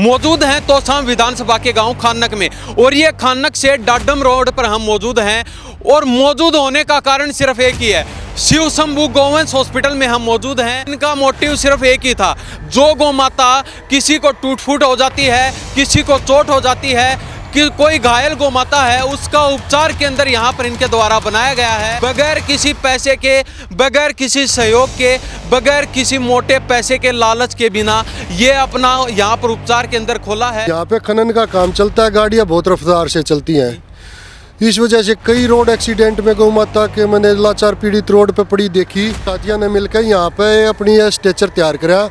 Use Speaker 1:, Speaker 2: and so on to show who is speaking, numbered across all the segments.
Speaker 1: मौजूद हैं तोशाम विधानसभा के गांव खानक में और ये खानक से डाडम रोड पर हम मौजूद हैं और मौजूद होने का कारण सिर्फ एक ही है। शिव शंभू गौवंश हॉस्पिटल में हम मौजूद हैं। इनका मोटिव सिर्फ एक ही था, जो गौ माता किसी को टूट फूट हो जाती है, किसी को चोट हो जाती है, कि कोई घायल गौ माता है, उसका उपचार केंद्र यहाँ पर इनके द्वारा बनाया गया है। बगैर किसी पैसे के, बगैर किसी सहयोग के, बगैर किसी मोटे पैसे के लालच के बिना ये अपना यहाँ पर उपचार केंद्र खोला है।
Speaker 2: यहाँ पे खनन का काम चलता है, गाड़ियाँ बहुत रफ्तार से चलती हैं। इस वजह से कई रोड एक्सीडेंट में गौ माता के मैंने लाचार पीड़ित रोड पे पड़ी देखी। साथियों ने मिलकर यहाँ पे अपनी यह स्ट्रेचर तैयार करा,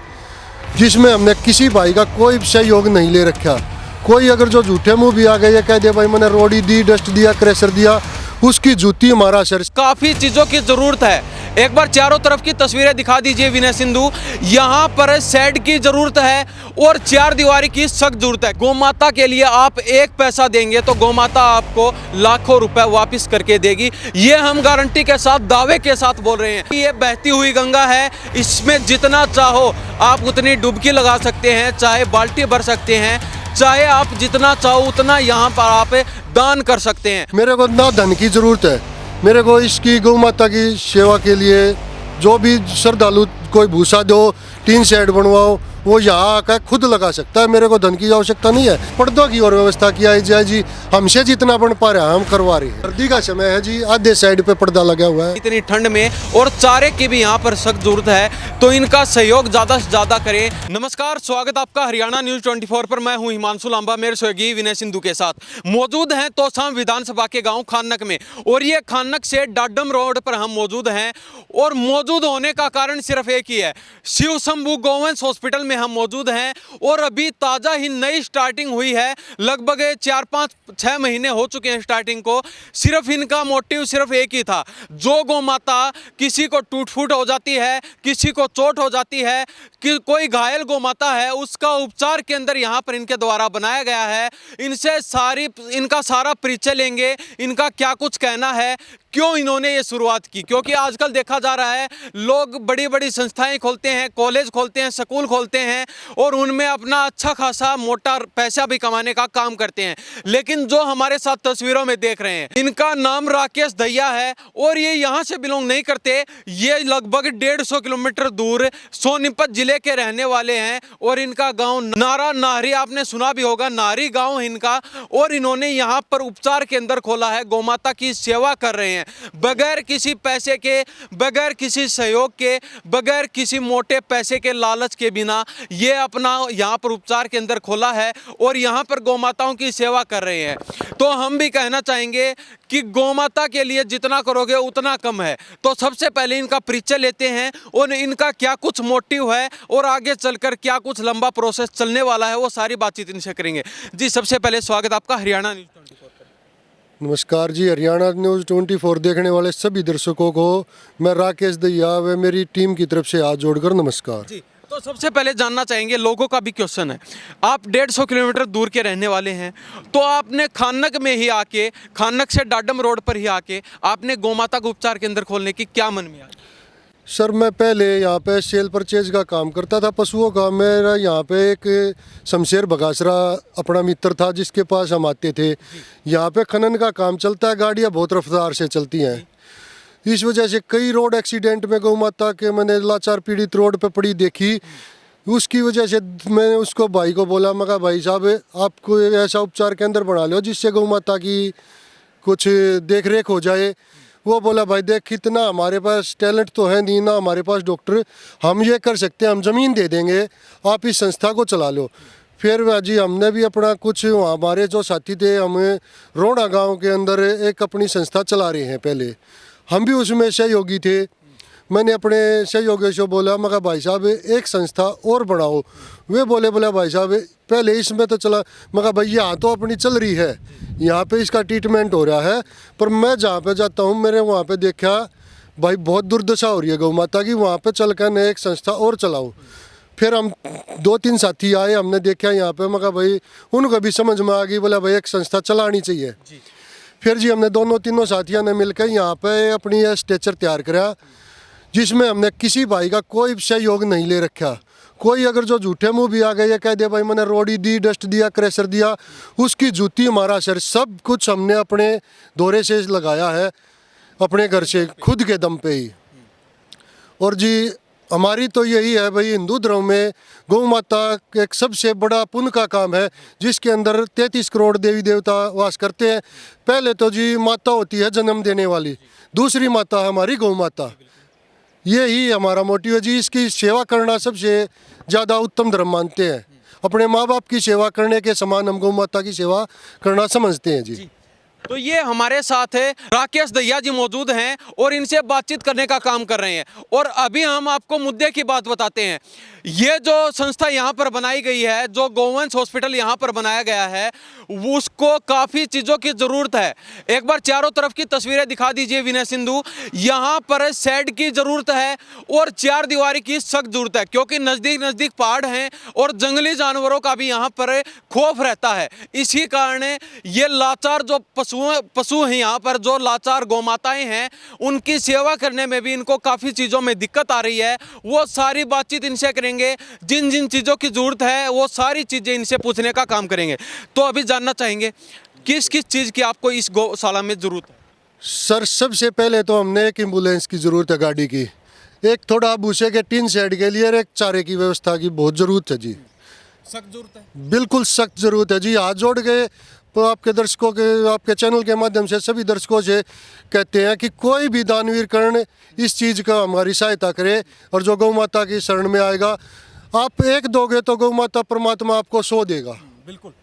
Speaker 2: जिसमें हमने किसी भाई का कोई सहयोग नहीं ले रखा। कोई अगर जो झूठे मुंह भी आ गए, ये कह दे भाई मैंने रोड़ी दी, डस्ट दिया, क्रेशर दिया, उसकी जूती हमारा सर।
Speaker 1: काफी चीजों की जरूरत है। एक बार चारों तरफ की तस्वीरें दिखा दीजिए विनय सिंधु। यहाँ पर शेड की जरूरत है और चार दीवारी की सख्त जरूरत है। गौ माता के लिए आप एक पैसा देंगे तो गौ माता आपको लाखों रुपए वापस करके देगी। ये हम गारंटी के साथ, दावे के साथ बोल रहे हैं। ये बहती हुई गंगा है, इसमें जितना चाहो आप उतनी डुबकी लगा सकते हैं, चाहे बाल्टी भर सकते हैं, चाहे आप जितना चाहो उतना यहाँ पर आप दान कर सकते हैं।
Speaker 2: मेरे को ना धन की जरूरत है, मेरे को इसकी गौ माता की सेवा के लिए जो भी श्रद्धालु कोई भूसा दो, टीन शेड बनवाओ, वो यहाँ आकर खुद लगा सकता है। मेरे को धन की आवश्यकता नहीं है। पर्दों की और व्यवस्था किया जाए जी, हमसे जितना बन पा रहे हैं हम करवा रहे हैं। सर्दी का समय है जी, आधे साइड पे पर्दा लगा हुआ है।
Speaker 1: इतनी ठंड में और चारे की भी यहाँ पर सख्त जरूरत है, तो इनका सहयोग ज्यादा से ज्यादा करें। नमस्कार, स्वागत आपका हरियाणा न्यूज 24 पर। मैं हूँ हिमांशु लांबा, मेरे सहयोगी विनय सिंधु के साथ मौजूद हैं तोशाम विधानसभा के गाँव खानक में और ये खानक से डाडम रोड पर हम मौजूद हैं और मौजूद होने का कारण सिर्फ एक ही है। शिव शंभू गौवंश हॉस्पिटल में हम मौजूद हैं और अभी ताज़ा ही नई स्टार्टिंग हुई है। लगभग 4-5-6 महीने हो चुके हैं स्टार्टिंग को। सिर्फ इनका मोटिव सिर्फ एक ही था, जो गौ माता किसी को टूट फूट हो जाती है, किसी को चोट हो जाती है, कि कोई घायल गौ माता है, उसका उपचार केंद्र यहाँ पर इनके द्वारा बनाया गया है। इनका सारा परिचय लेंगे, इनका क्या कुछ कहना है, क्यों इन्होंने ये शुरुआत की। क्योंकि आजकल देखा जा रहा है लोग बड़ी बड़ी संस्थाएं खोलते हैं, कॉलेज खोलते हैं, स्कूल खोलते हैं और उनमें अपना अच्छा खासा मोटा पैसा भी कमाने का काम करते हैं। लेकिन जो हमारे साथ तस्वीरों में देख रहे हैं, इनका नाम राकेश दहिया है और ये यहाँ से बिलोंग नहीं करते। ये लगभग 150 किलोमीटर दूर सोनीपत जिले के रहने वाले हैं और इनका गाँव नारा नाहरी, आपने सुना भी होगा, नाहरी गाँव इनका। और इन्होंने यहाँ पर उपचार केंद्र खोला है, गौ माता की सेवा कर रहे हैं बगैर किसी पैसे के, बगैर किसी सहयोग के, बगैर किसी मोटे पैसे के लालच के बिना ये अपना यहाँ पर उपचार केंद्र खोला है और यहाँ पर गौ माताओं की सेवा कर रहे हैं। तो हम भी कहना चाहेंगे कि गौ माता के लिए जितना करोगे उतना कम है। तो सबसे पहले इनका परिचय लेते हैं और इनका क्या कुछ मोटिव है और आगे चलकर क्या कुछ लंबा प्रोसेस चलने वाला है, वो सारी बातचीत इनसे करेंगे। जी, सबसे पहले स्वागत आपका हरियाणा न्यूज 24 पर।
Speaker 2: नमस्कार जी, हरियाणा न्यूज़ 24 देखने वाले सभी दर्शकों को मैं राकेश दहिया व मेरी टीम की तरफ से हाथ जोड़कर नमस्कार
Speaker 1: जी। तो सबसे पहले जानना चाहेंगे, लोगों का भी क्वेश्चन है, आप 150 किलोमीटर दूर के रहने वाले हैं, तो आपने खानक में ही आके, खानक से डाडम रोड पर ही आके आपने गौ माता का उपचार केंद्र खोलने की क्या मन में आई?
Speaker 2: सर, मैं पहले यहाँ पे सेल परचेज का काम करता था पशुओं का। मेरा यहाँ पे एक शमशेर बगासरा अपना मित्र था, जिसके पास हम आते थे। यहाँ पे खनन का काम चलता है, गाड़ियाँ बहुत रफ्तार से चलती हैं। इस वजह से कई रोड एक्सीडेंट में गौ माता के मैंने लाचार पीड़ित रोड पे पड़ी देखी। उसकी वजह से मैंने उसको भाई को बोला, मैं कहा भाई साहब, आपको ऐसा उपचार केंद्र बना लो जिससे गौ माता की कुछ देख रेख हो जाए। वो बोला, भाई देख, इतना हमारे पास टैलेंट तो है नहीं, ना हमारे पास डॉक्टर, हम ये कर सकते हैं, हम ज़मीन दे देंगे, आप इस संस्था को चला लो। फिर जी हमने भी अपना कुछ, वहाँ हमारे जो साथी थे, हम रोड़ा गांव के अंदर एक अपनी संस्था चला रहे हैं। पहले हम भी उसमें सहयोगी थे। मैंने अपने सहयोगियों से बोला, मैं कहा भाई साहब एक संस्था और बढ़ाओ। वे बोले भाई साहब पहले इसमें तो चला। मैं कहा भाई यहाँ तो अपनी चल रही है, यहाँ पे इसका ट्रीटमेंट हो रहा है, पर मैं जहाँ पे जाता हूँ मेरे वहाँ पे देखा भाई बहुत दुर्दशा हो रही है गौ माता की, वहाँ पे चल कर मैं एक संस्था और चलाऊँ। फिर हम 2-3 साथी आए, हमने देखा यहाँ पे, मैं कहा भाई उनको भी समझ में आ गई, बोला भाई एक संस्था चलानी चाहिए। फिर जी हमने दोनों साथियों ने मिलकर यहाँ पे अपनी यह स्ट्रेचर तैयार करा, जिसमें हमने किसी भाई का कोई सहयोग नहीं ले रखा। कोई अगर जो झूठे मुंह भी आ गए, ये कह दे भाई मैंने रोड़ी दी, डस्ट दिया, क्रेशर दिया, उसकी जूती हमारा सर, सब कुछ हमने अपने दौरे से लगाया है, अपने घर से खुद के दम पे ही। और जी हमारी तो यही है भाई, हिंदू धर्म में गौ माता एक सबसे बड़ा पुण्य का काम है, जिसके अंदर 33 करोड़ देवी देवता वास करते हैं। पहले तो जी माता होती है जन्म देने वाली, दूसरी माता हमारी गौ माता। यही हमारा मोटिव है जी, इसकी सेवा करना सबसे ज़्यादा उत्तम धर्म मानते हैं। अपने माँ बाप की सेवा करने के समान हम गौ माता की सेवा करना समझते हैं जी।
Speaker 1: तो ये हमारे साथ है राकेश दहिया जी मौजूद हैं और इनसे बातचीत करने का काम कर रहे हैं। और अभी हम आपको मुद्दे की बात बताते हैं। ये जो संस्था यहाँ पर बनाई गई है, जो गौवंश हॉस्पिटल यहाँ पर बनाया गया है, उसको काफ़ी चीज़ों की ज़रूरत है। एक बार चारों तरफ की तस्वीरें दिखा दीजिए विनय सिंधु। यहाँ पर शेड की ज़रूरत है और चार दीवारी की सख्त ज़रूरत है, क्योंकि नज़दीक नज़दीक पहाड़ हैं और जंगली जानवरों का भी यहाँ पर खौफ रहता है। इसी कारण ये लाचार जो पशु हैं यहाँ पर, जो लाचार गौमाताएं हैं, उनकी सेवा करने में भी इनको काफ़ी चीज़ों में दिक्कत आ रही है। वो सारी बातचीत इनसे करेंगे, जिन जिन चीज़ों की ज़रूरत है वो सारी चीज़ें इनसे पूछने का काम करेंगे। तो अभी जानना चाहेंगे किस किस चीज़ की आपको इस गौशाला में ज़रूरत है?
Speaker 2: सर सबसे पहले तो हमने एक एम्बुलेंस की ज़रूरत है, गाड़ी की, एक थोड़ा भूसे के टीन शेड के लिए, और एक चारे की व्यवस्था की बहुत ज़रूरत है जी।
Speaker 1: सख्त ज़रूरत है,
Speaker 2: बिल्कुल सख्त ज़रूरत है जी। हाथ जोड़ के तो आपके दर्शकों के, आपके चैनल के माध्यम से सभी दर्शकों से कहते हैं कि कोई भी दानवीर कर्ण इस चीज़ का हमारी सहायता करे, और जो गौ माता की शरण में आएगा, आप एक दोगे तो गौ माता परमात्मा आपको 100 देगा।
Speaker 1: बिल्कुल।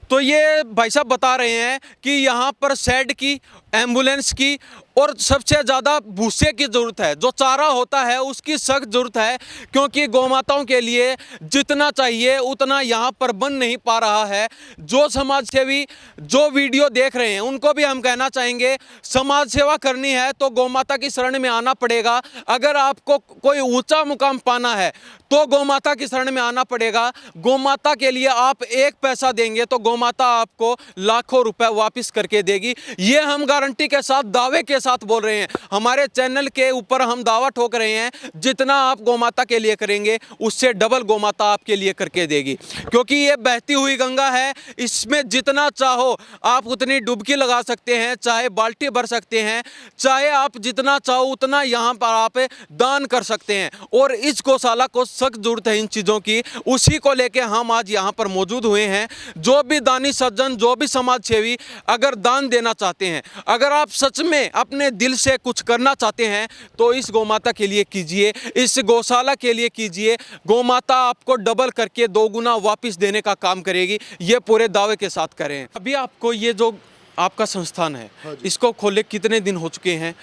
Speaker 1: तो ये भाई साहब बता रहे हैं कि यहाँ पर शेड की, एम्बुलेंस की और सबसे ज़्यादा भूसे की ज़रूरत है। जो चारा होता है उसकी सख्त ज़रूरत है, क्योंकि गौमाताओं के लिए जितना चाहिए उतना यहाँ पर बन नहीं पा रहा है। जो समाज सेवी जो वीडियो देख रहे हैं उनको भी हम कहना चाहेंगे, समाज सेवा करनी है तो गौमाता की शरण में आना पड़ेगा। अगर आपको कोई ऊंचा मुकाम पाना है तो गौमाता की शरण में आना पड़ेगा। गौमाता के लिए आप एक पैसा देंगे तो गौमाता आपको लाखों रुपए वापस करके देगी। ये हम गारंटी के साथ, दावे के साथ बोल रहे हैं। हमारे चैनल के ऊपर हम दावा ठोक रहे हैं, जितना आप गौमाता के लिए करेंगे उससे डबल गौमाता आपके लिए करके देगी। क्योंकि ये बहती हुई गंगा है, इसमें जितना चाहो आप उतनी डुबकी लगा सकते हैं, चाहे बाल्टी भर सकते हैं, चाहे आप जितना चाहो उतना यहाँ पर आप दान कर सकते हैं। और इस गौशाला को सख्त जरूरत है इन चीज़ों की, उसी को लेके हम आज यहाँ पर मौजूद हुए हैं। जो भी दानी सज्जन, जो भी समाज सेवी अगर दान देना चाहते हैं, अगर आप सच में अपने दिल से कुछ करना चाहते हैं तो इस गौमाता के लिए कीजिए, इस गौशाला के लिए कीजिए। गौमाता आपको डबल करके 2 गुना वापस देने का काम करेगी, ये पूरे दावे के साथ करें। अभी आपको ये जो आपका संस्थान है, इसको खोले कितने दिन हो चुके हैं?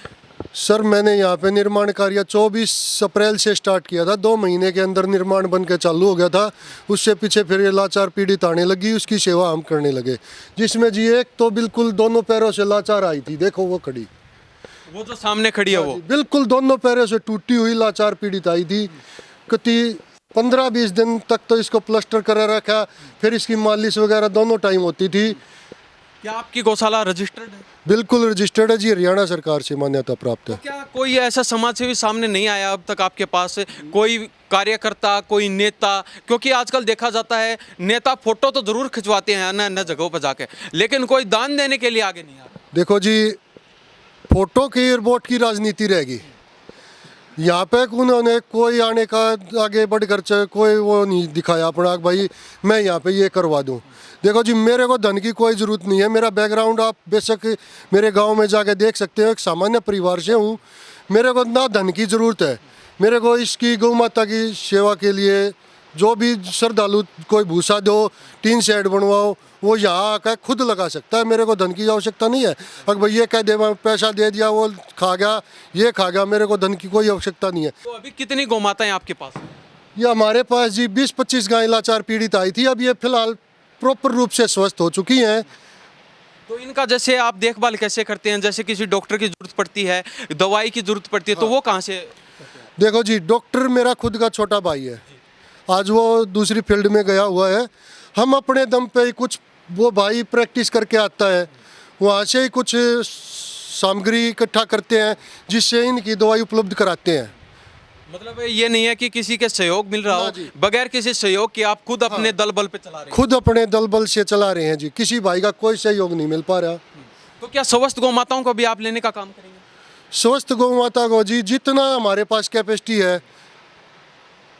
Speaker 2: सर मैंने यहाँ पे निर्माण कार्य 24 अप्रैल से स्टार्ट किया था। 2 महीने के अंदर निर्माण बन के चालू हो गया था। उससे पीछे फिर ये लाचार पीड़ित आने लगी, उसकी सेवा हम करने लगे, जिसमें जी एक तो बिल्कुल दोनों पैरों से लाचार आई थी, देखो वो खड़ी,
Speaker 1: वो जो सामने खड़ी है वो
Speaker 2: बिल्कुल दोनों पैरों से टूटी हुई लाचार पीड़ित आई थी। कति 15-20 दिन तक तो इसको प्लास्टर करा रखा, फिर इसकी मालिश वगैरह दोनों टाइम होती थी।
Speaker 1: क्या आपकी गौशाला रजिस्टर्ड है?
Speaker 2: बिल्कुल रजिस्टर्ड है जी, हरियाणा सरकार से मान्यता प्राप्त है।
Speaker 1: तो क्या कोई ऐसा समाज सेवी सामने नहीं आया अब तक आपके पास, कोई कार्यकर्ता, कोई नेता? क्योंकि आजकल देखा जाता है नेता फोटो तो जरूर खिंचवाते हैं अन्य अन्य जगहों पर जाके, लेकिन कोई दान देने के लिए आगे नहीं आ रहा।
Speaker 2: देखो जी, फोटो की और वोट की राजनीति रहेगी यहाँ पे। उन्होंने कोई आने का आगे बढ़कर कोई वो नहीं दिखाया अपना, भाई मैं यहाँ पे ये करवा दूँ। देखो जी, मेरे को धन की कोई ज़रूरत नहीं है। मेरा बैकग्राउंड आप बेशक मेरे गांव में जाके देख सकते हो, एक सामान्य परिवार से हूँ। मेरे को ना धन की ज़रूरत है, मेरे को इसकी गौ माता की सेवा के लिए जो भी श्रद्धालु कोई भूसा दो, टीन शेड बनवाओ, वो यहाँ आकर खुद लगा सकता है। मेरे को धन की आवश्यकता नहीं है। अगर भाई ये कह दे मैं पैसा दे दिया, वो खा गया, ये खा गया, मेरे को धन की कोई आवश्यकता नहीं है।
Speaker 1: तो अभी कितनी गौमाताएं आपके पास?
Speaker 2: ये हमारे पास जी 20-25 गाय लाचार पीड़ित आई थी। अब ये फिलहाल प्रॉपर रूप से स्वस्थ हो चुकी हैं।
Speaker 1: तो इनका जैसे आप देखभाल कैसे करते हैं? जैसे किसी डॉक्टर की जरूरत पड़ती है, दवाई की जरूरत पड़ती है, तो वो कहाँ से?
Speaker 2: देखो जी, डॉक्टर मेरा खुद का छोटा भाई है, आज वो दूसरी फील्ड में गया हुआ है। हम अपने दम पे ही कुछ, वो भाई प्रैक्टिस करके आता है, वहाँ से ही कुछ सामग्री इकट्ठा करते हैं जिससे इनकी दवाई उपलब्ध कराते हैं।
Speaker 1: मतलब ये नहीं है कि किसी के सहयोग मिल रहा
Speaker 2: ना
Speaker 1: हो,
Speaker 2: जी।
Speaker 1: बगैर किसी सहयोग के आप खुद अपने दल बल पे चला रहे हैं।
Speaker 2: खुद अपने दल बल से चला रहे हैं जी, किसी भाई का कोई सहयोग नहीं मिल पा रहा।
Speaker 1: तो क्या स्वस्थ गौ माताओं को भी आप लेने का काम करेंगे?
Speaker 2: स्वस्थ गौ माता को जी जितना हमारे पास कैपेसिटी है,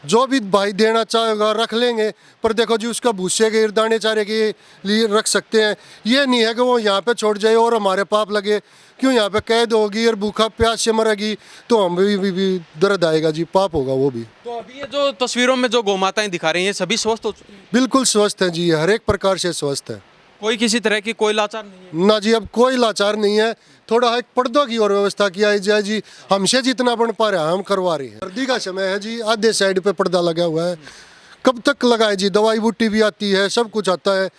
Speaker 2: जो भी भाई देना चाहेगा रख लेंगे। पर देखो जी, उसका भूसे के दाने चारे के लिए रख सकते हैं। ये नहीं है कि वो यहाँ पे छोड़ जाए और हमारे पाप लगे, क्यों यहाँ पे कैद होगी और भूखा प्यास से मरेगी तो हम भी दर्द आएगा जी, पाप होगा वो भी।
Speaker 1: तो अभी ये जो तस्वीरों में जो गौ माताएं दिखा रही हैं सभी स्वस्थ हो चुकी हैं?
Speaker 2: बिल्कुल स्वस्थ है जी, हर एक प्रकार से स्वस्थ है।
Speaker 1: कोई किसी तरह की कोई लाचार नहीं है?
Speaker 2: ना जी, अब कोई लाचार नहीं है। थोड़ा एक पर्दों की और व्यवस्था किया जाए जी, हमसे जितना बन पा रहा है हम करवा रहे हैं। सर्दी का समय है जी, आधे साइड पे पर्दा लगा हुआ है। कब तक लगाए जी, दवाई बूटी भी आती है, सब कुछ आता है।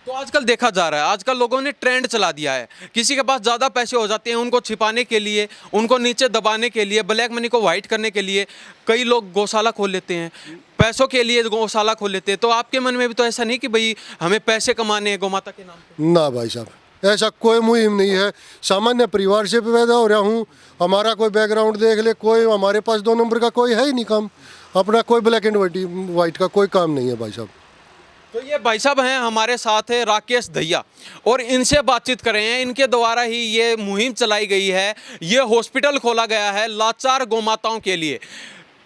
Speaker 1: तो आजकल देखा जा रहा है, आजकल लोगों ने ट्रेंड चला दिया है। किसी के पास ज़्यादा पैसे हो जाते हैं, उनको छिपाने के लिए, उनको नीचे दबाने के लिए, ब्लैक मनी को वाइट करने के लिए कई लोग गौशाला खोल लेते हैं, पैसों के लिए गौशाला खोल लेते हैं। तो आपके मन में भी तो ऐसा नहीं कि भाई हमें पैसे कमाने हैं गौ माता के नाम पे?
Speaker 2: ना भाई साहब, ऐसा कोई मुहिम नहीं है। सामान्य परिवार से पैदा हो रहा हूँ, हमारा कोई बैकग्राउंड देख ले, कोई हमारे पास 2 नंबर का कोई है ही नहीं काम। अपना कोई ब्लैक एंड वाइट का कोई काम नहीं है भाई साहब।
Speaker 1: तो ये भाई साहब हैं हमारे साथ है राकेश दहिया, और इनसे बातचीत कर रहे हैं। इनके द्वारा ही ये मुहिम चलाई गई है, ये हॉस्पिटल खोला गया है लाचार गौ माताओं के लिए।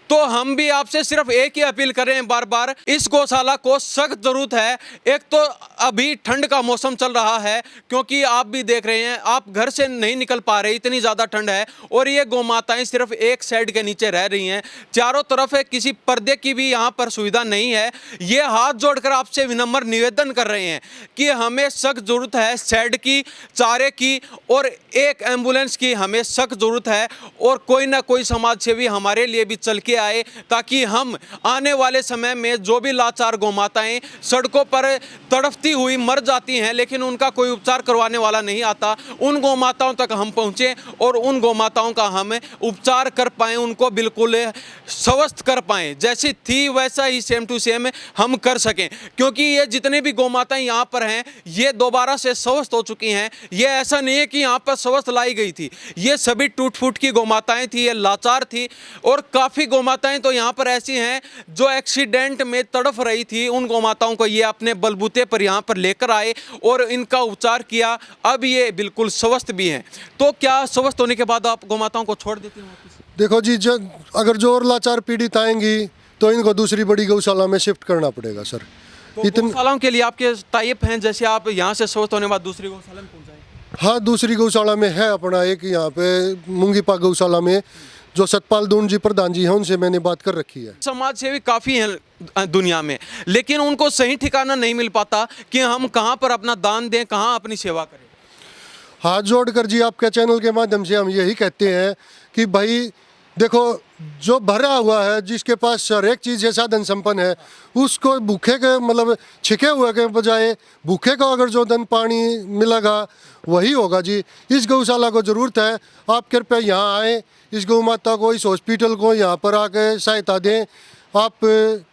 Speaker 1: तो हम भी आपसे सिर्फ एक ही अपील कर रहे हैं बार बार, इस गौशाला को सख्त जरूरत है। एक तो अभी ठंड का मौसम चल रहा है, क्योंकि आप भी देख रहे हैं, आप घर से नहीं निकल पा रहे, इतनी ज़्यादा ठंड है। और ये गौ माताएं सिर्फ एक शेड के नीचे रह रही हैं, चारों तरफ है, किसी पर्दे की भी यहाँ पर सुविधा नहीं है। ये हाथ जोड़कर आपसे विनम्र निवेदन कर रहे हैं कि हमें सख्त जरूरत है शेड की, चारे की, और एक एम्बुलेंस की हमें सख्त जरूरत है। और कोई ना कोई समाज सेवी हमारे लिए भी चल के आए, ताकि हम आने वाले समय में जो भी लाचार गौ माताएं सड़कों पर तड़फती हुई मर जाती हैं, लेकिन उनका कोई उपचार करवाने वाला नहीं आता, उन गौ माताओं तक हम पहुंचे और उन गौ माताओं का हम उपचार कर पाएं, उनको बिल्कुल स्वस्थ कर पाएं, जैसी थी वैसा ही सेम टू सेम हम कर सकें। क्योंकि ये जितने भी गौ माताएं यहाँ पर हैं, ये दोबारा से स्वस्थ हो चुकी हैं। ये ऐसा नहीं है कि यहाँ पर स्वस्थ लाई गई थी, ये सभी टूट फूट की गौ माताएं थी, ये लाचार थी। और काफ़ी गौ माताएं तो यहाँ पर ऐसी हैं जो एक्सीडेंट में तड़फ रही थी, उन गौ माताओं को ये अपने बलबूते पर यहाँ पर लेकर आए और इनका उपचार किया। अब ये बिल्कुल स्वस्थ भी हैं। तो क्या स्वस्थ होने के बाद आप गौ माताओं को छोड़ देते हैं वापस?
Speaker 2: देखो जी, अगर जो और लाचार पीड़ित आएंगी तो इनको दूसरी बड़ी गौशाला में शिफ्ट करना पड़ेगा सर।
Speaker 1: तो गौशालाओं के लिए आपके टाइप हैं, जैसे आप यहाँ से स्वस्थ होने के बाद दूसरी गौशाला में पहुँच जाएं?
Speaker 2: हाँ, दूसरी गौशाला में है अपना एक, यहाँ पे मुंगीपा गौशाला में जो सतपाल दून जी प्रधान जी हैं, उनसे मैंने बात कर रखी है।
Speaker 1: समाज सेवी काफ़ी हैं दुनिया में, लेकिन उनको सही ठिकाना नहीं मिल पाता कि हम कहाँ पर अपना दान दें, कहाँ अपनी सेवा करें।
Speaker 2: हाथ जोड़कर जी आपके चैनल के माध्यम से हम यही कहते हैं कि भाई देखो, जो भरा हुआ है, जिसके पास हर एक चीज़ है, साधन संपन्न है, उसको भूखे के मतलब छिके हुए के बजाय भूखे को अगर जो धन पानी मिलेगा वही होगा जी। इस गौशाला को ज़रूरत है, आप कृपया यहाँ आएँ, इस गौ माता को, इस हॉस्पिटल को यहाँ पर आके सहायता दें। आप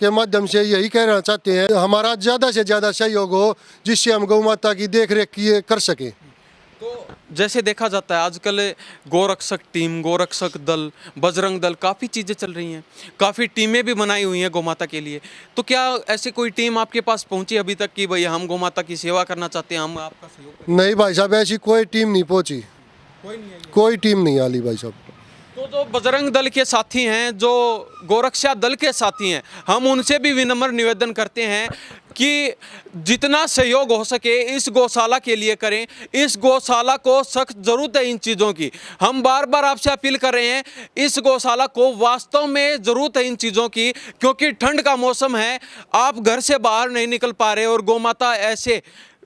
Speaker 2: के माध्यम से यही कहना चाहते हैं, हमारा ज़्यादा से ज़्यादा सहयोग हो, जिससे हम गौ माता की देख रेख कर सकें।
Speaker 1: तो जैसे देखा जाता है आजकल गोरक्षक टीम, गोरक्षक दल, बजरंग दल, काफ़ी चीज़ें चल रही हैं, काफ़ी टीमें भी बनाई हुई हैं गौ माता के लिए। तो क्या ऐसी कोई टीम आपके पास पहुंची अभी तक कि भाई हम गौ माता की सेवा करना चाहते हैं, हम आपका सहयोग करें?
Speaker 2: नहीं भाई साहब, ऐसी कोई टीम नहीं पहुंची,
Speaker 1: कोई नहीं है?
Speaker 2: कोई टीम नहीं आली भाई साहब।
Speaker 1: तो जो बजरंग दल के साथी हैं, जो गोरक्षा दल के साथी हैं, हम उनसे भी विनम्र निवेदन करते हैं कि जितना सहयोग हो सके इस गौशाला के लिए करें। इस गौशाला को सख्त ज़रूरत है इन चीज़ों की। हम बार बार आपसे अपील कर रहे हैं, इस गौशाला को वास्तव में ज़रूरत है इन चीज़ों की, क्योंकि ठंड का मौसम है, आप घर से बाहर नहीं निकल पा रहे और गौ माता ऐसे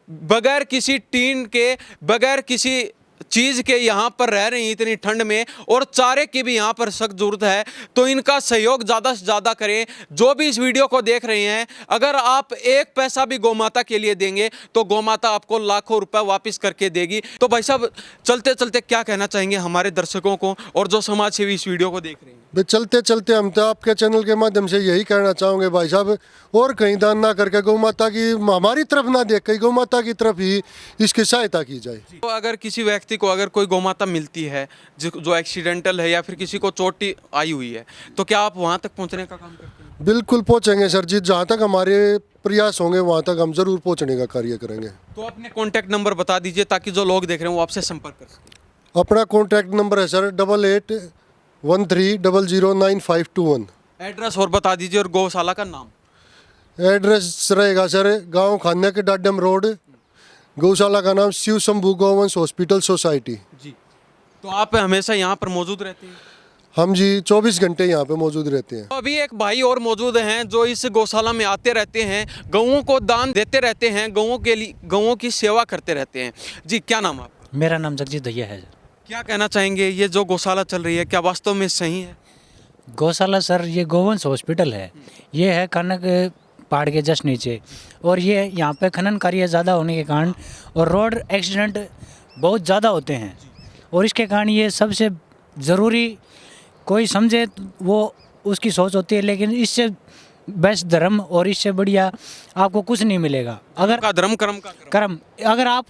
Speaker 1: बगैर किसी टीन के, बगैर किसी चीज़ के यहाँ पर रह रही हैं इतनी ठंड में, और चारे की भी यहाँ पर सख्त ज़रूरत है। तो इनका सहयोग ज़्यादा से ज़्यादा करें। जो भी इस वीडियो को देख रहे हैं, अगर आप एक पैसा भी गौ माता के लिए देंगे तो गौ माता आपको लाखों रुपए वापस करके देगी। तो भाई साहब, चलते चलते क्या कहना चाहेंगे हमारे दर्शकों को और जो समाज सेवी इस वीडियो को देख रहे हैं?
Speaker 2: चलते चलते हम तो आपके चैनल के माध्यम से यही कहना चाहूँगे भाई साहब, और कहीं दान ना करके गौ माता की, हमारी तरफ ना देख के गौ माता की तरफ ही इसकी सहायता की जाए।
Speaker 1: तो अगर किसी व्यक्ति को अगर कोई गौमाता मिलती है जो एक्सीडेंटल है या फिर किसी को चोट आई हुई है, तो क्या आप वहाँ तक पहुँचने का काम करते हैं?
Speaker 2: बिल्कुल पहुंचेंगे सर जी, जहाँ तक हमारे प्रयास होंगे वहाँ तक हम जरूर पहुंचने का कार्य करेंगे।
Speaker 1: तो अपने कॉन्टैक्ट नंबर बता दीजिए ताकि जो लोग देख रहे हैं वो आपसे संपर्क कर सकें।
Speaker 2: अपना कॉन्टैक्ट नंबर है सर 8813009521।
Speaker 1: एड्रेस और बता दीजिए और गौशाला का नाम।
Speaker 2: एड्रेस रहेगा सर गांव खान्या के डाडम रोड, गौशाला का नाम शिव शंभू गौवंश हॉस्पिटल सोसाइटी।
Speaker 1: जी, तो आप हमेशा यहाँ पर मौजूद रहते हैं?
Speaker 2: हम जी 24 घंटे यहाँ पे मौजूद रहते हैं।
Speaker 1: तो अभी एक भाई और मौजूद हैं जो इस गौशाला में आते रहते हैं, गौओं को दान देते रहते हैं, गौओं के लिए गौओं की सेवा करते रहते हैं। जी, क्या नाम आपका?
Speaker 3: मेरा नाम जगजीत दहिया है।
Speaker 1: क्या कहना चाहेंगे, ये जो गौशाला चल रही है क्या वास्तव में सही है?
Speaker 3: गौशाला सर ये गोवंश हॉस्पिटल है, ये है कनक पहाड़ के जस्ट नीचे, और ये यहाँ पे खनन कार्य ज़्यादा होने के कारण और रोड एक्सीडेंट बहुत ज़्यादा होते हैं, और इसके कारण ये सबसे ज़रूरी कोई समझे वो उसकी सोच होती है, लेकिन इससे बेस्ट धर्म और इससे बढ़िया आपको कुछ नहीं मिलेगा। अगर
Speaker 1: का धर्म कर्म का कर्म।
Speaker 3: अगर आप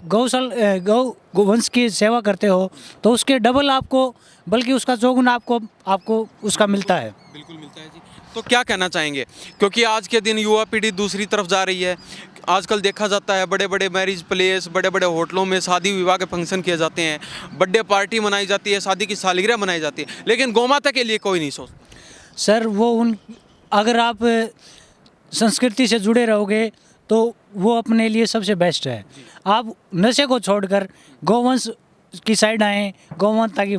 Speaker 3: गौवंश की सेवा करते हो तो उसके डबल आपको, बल्कि उसका चौगुना आपको उसका मिलता है।
Speaker 1: बिल्कुल मिलता है जी। तो क्या कहना चाहेंगे, क्योंकि आज के दिन युवा पीढ़ी दूसरी तरफ जा रही है। आजकल देखा जाता है बड़े बड़े मैरिज प्लेस, बड़े बड़े होटलों में शादी विवाह के फंक्शन किए जाते हैं, बर्थडे पार्टी मनाई जाती है, शादी की सालगिरह मनाई जाती है, लेकिन गौमाता के लिए कोई नहीं सोचता।
Speaker 3: सर अगर आप संस्कृति से जुड़े रहोगे तो वो अपने लिए सबसे बेस्ट है। आप नशे को छोड़कर गौवंश की साइड आएँ, गौमाता की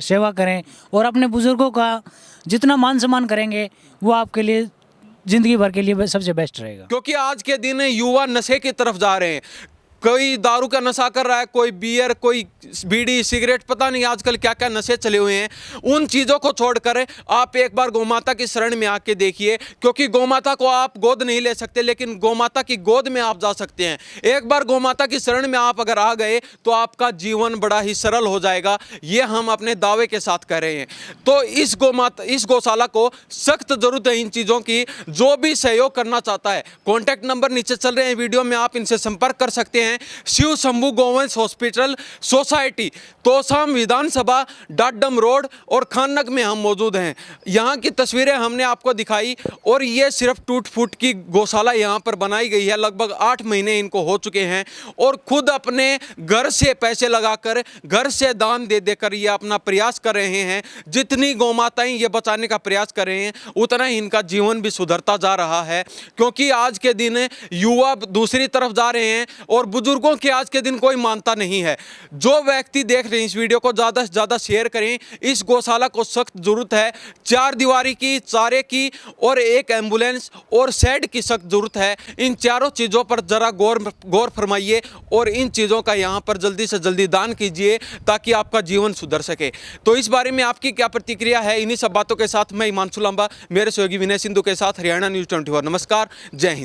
Speaker 3: सेवा करें, और अपने बुजुर्गों का जितना मान सम्मान करेंगे वो आपके लिए ज़िंदगी भर के लिए सबसे बेस्ट रहेगा।
Speaker 1: क्योंकि आज के दिन युवा नशे की तरफ जा रहे हैं, कोई दारू का नशा कर रहा है, कोई बियर, कोई बीड़ी सिगरेट, पता नहीं आजकल क्या क्या नशे चले हुए हैं। उन चीज़ों को छोड़कर आप एक बार गौमाता की शरण में आके देखिए, क्योंकि गौमाता को आप गोद नहीं ले सकते, लेकिन गौमाता की गोद में आप जा सकते हैं। एक बार गौमाता की शरण में आप अगर आ गए तो आपका जीवन बड़ा ही सरल हो जाएगा, ये हम अपने दावे के साथ कह रहे हैं। तो इस गौशाला को सख्त ज़रूरत है इन चीज़ों की। जो भी सहयोग करना चाहता है, कॉन्टैक्ट नंबर नीचे चल रहे हैं वीडियो में, आप इनसे संपर्क कर सकते हैं। शिव शंभू गौवंश हॉस्पिटल सोसाइटी, तोसाम विधानसभा, डाडम रोड और खानक में हम मौजूद हैं। यहाँ की तस्वीरें हमने आपको दिखाई, और ये सिर्फ टूट फूट की गौशाला यहाँ पर बनाई गई है। लगभग 8 महीने इनको हो चुके हैं, और खुद अपने घर से पैसे लगाकर, घर से दान दे देकर ये अपना प्रयास कर रहे हैं। जितनी गौमाताएं ये बचाने का प्रयास कर रहे हैं, उतना ही इनका जीवन भी सुधरता जा रहा है। क्योंकि आज के दिन युवा दूसरी तरफ जा रहे हैं और बुजुर्गों की आज के दिन कोई मानता नहीं है। जो व्यक्ति देख रहे हैं इस वीडियो को ज़्यादा से ज़्यादा शेयर करें। इस गौशाला को सख्त जरूरत है, 4 दीवारी की, चारे की और एक एम्बुलेंस और शेड की सख्त जरूरत है। इन चारों चीज़ों पर जरा गौर फरमाइए और इन चीज़ों का यहाँ पर जल्दी से जल्दी दान कीजिए ताकि आपका जीवन सुधर सके। तो इस बारे में आपकी क्या प्रतिक्रिया है? इन्हीं सब बातों के साथ मैं हिमांशु लांबा मेरे सहयोगी विनय सिंधु के साथ हरियाणा न्यूज़ 24। नमस्कार, जय हिंद।